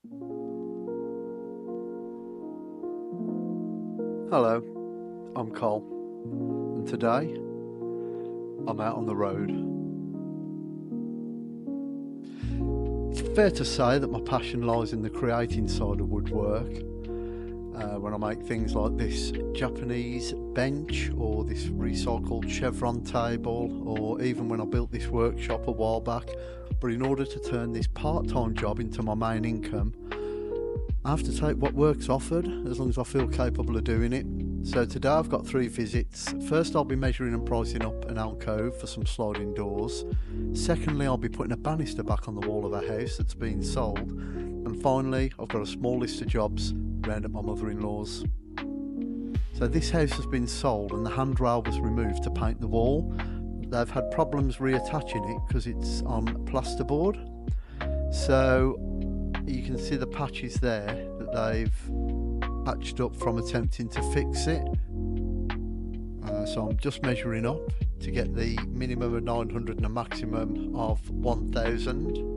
Hello, I'm Cole, and today I'm out on the road. It's fair to say that my passion lies in the creating side of woodwork. When I make things like this Japanese bench or this recycled chevron table, or even when I built this workshop a while back. But in order to turn this part-time job into my main income, I have to take what work's offered, as long as I feel capable of doing it. So today I've got 3 visits. First, I'll be measuring and pricing up an alcove for some sliding doors. Secondly, I'll be putting a banister back on the wall of a house that's been sold. And finally, I've got a small list of jobs round at my mother-in-law's. So this house has been sold and the handrail was removed to paint the wall. They've had problems reattaching it because it's on plasterboard. So you can see the patches there that they've patched up from attempting to fix it. So I'm just measuring up to get the minimum of 900 and a maximum of 1000.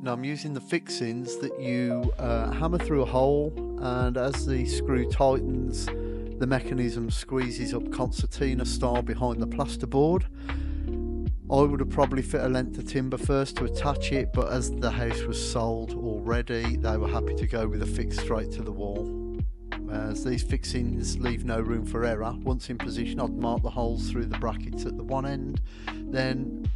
Now I'm using the fixings that you hammer through a hole, and as the screw tightens, the mechanism squeezes up concertina style behind the plasterboard. I would have probably fit a length of timber first to attach it, but as the house was sold already, they were happy to go with a fix straight to the wall. As these fixings leave no room for error, once in position I'd mark the holes through the brackets at the one end. Then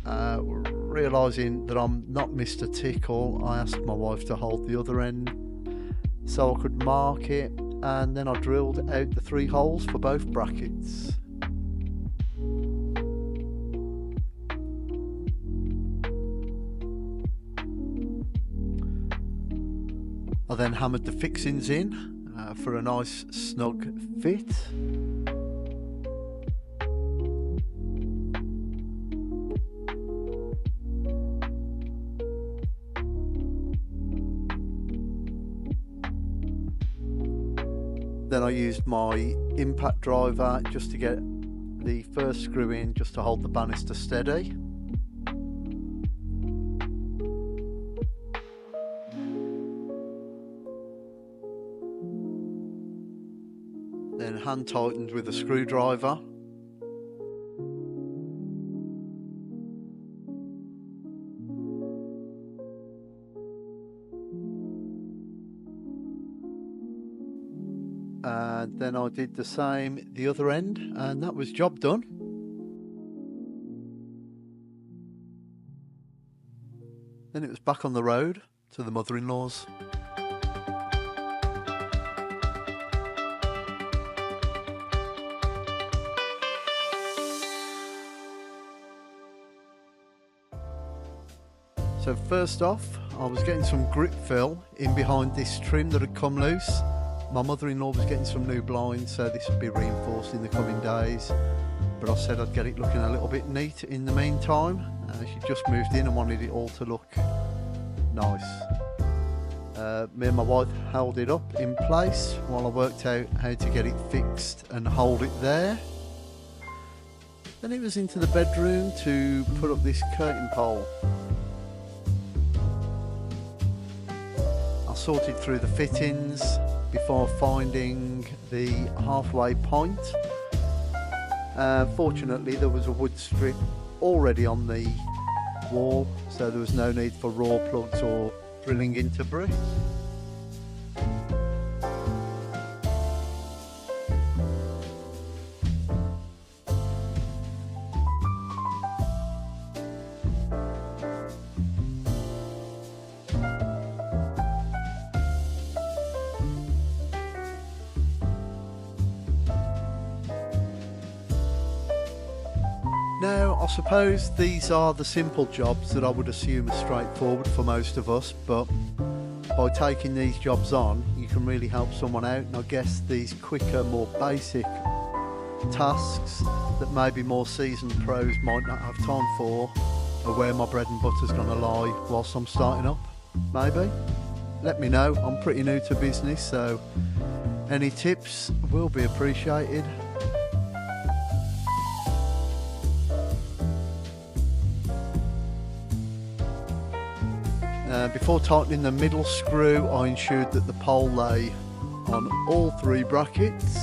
realising that I'm not Mr. Tickle, I asked my wife to hold the other end so I could mark it, and then I drilled out the 3 holes for both brackets. I then hammered the fixings in for a nice snug fit. Then I used my impact driver just to get the first screw in, just to hold the banister steady. Then hand tightened with a screwdriver. And then I did the same the other end, and that was job done. Then it was back on the road to the mother-in-law's. So first off, I was getting some grip fill in behind this trim that had come loose. My mother-in-law was getting some new blinds, so this would be reinforced in the coming days. But I said I'd get it looking a little bit neat in the meantime. She just moved in and wanted it all to look nice. Me and my wife held it up in place while I worked out how to get it fixed and hold it there. Then it was into the bedroom to put up this curtain pole. I sorted through the fittings before finding the halfway point. Fortunately there was a wood strip already on the wall, so there was no need for raw plugs or drilling into brick. Now, I suppose these are the simple jobs that I would assume are straightforward for most of us, but by taking these jobs on, you can really help someone out. And I guess these quicker, more basic tasks that maybe more seasoned pros might not have time for are where my bread and butter's going to lie whilst I'm starting up, maybe. Let me know. I'm pretty new to business, so Any tips will be appreciated. Before tightening the middle screw, I ensured that the pole lay on all 3 brackets.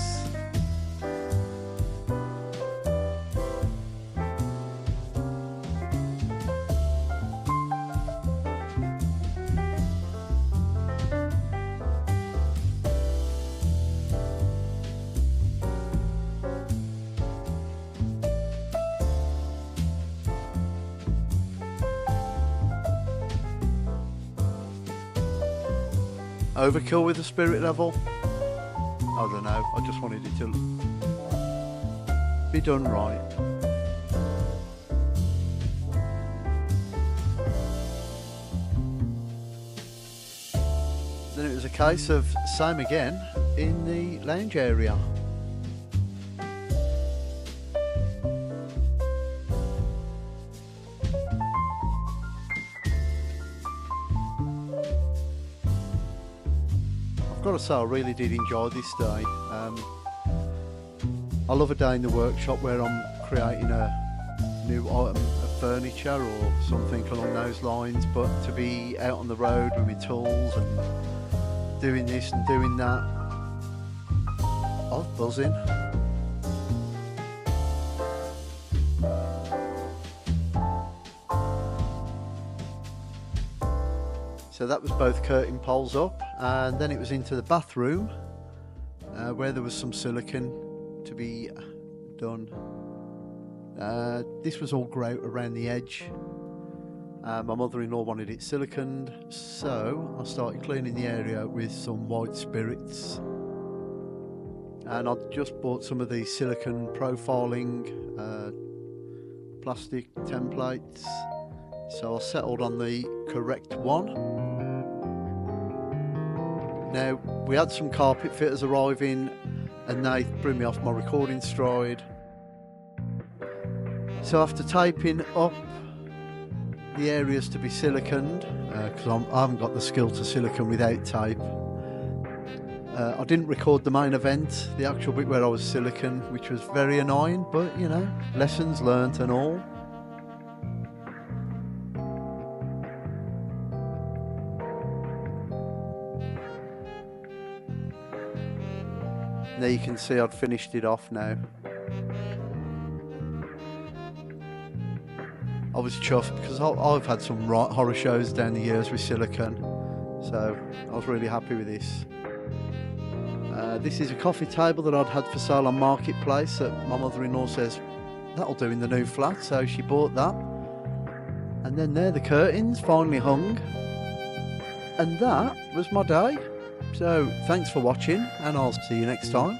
Overkill with the spirit level? I don't know, I just wanted it to be done right. Then it was a case of same again in the lounge area. I've got to say I really did enjoy this day. I love a day in the workshop where I'm creating a new item of furniture or something along those lines, but to be out on the road with my tools and doing this and doing that, I was buzzing. So that was both curtain poles up, and then it was into the bathroom where there was some silicone to be done. This was all grout around the edge. My mother-in-law wanted it siliconed, so I started cleaning the area with some white spirits. And I just bought some of these silicone profiling plastic templates, so I settled on the correct one. Now, we had some carpet fitters arriving and they threw me off my recording stride. So after taping up the areas to be siliconed, because I haven't got the skill to silicone without tape, I didn't record the main event, the actual bit where I was silicone, which was very annoying, but you know, lessons learnt and all. There you can see I'd finished it off now. I was chuffed because I've had some right horror shows down the years with silicone, so I was really happy with this. This is a coffee table that I'd had for sale on Marketplace that my mother-in-law says that'll do in the new flat, so she bought that. And then there the curtains finally hung, and that was my day. So thanks for watching, and I'll see you next time.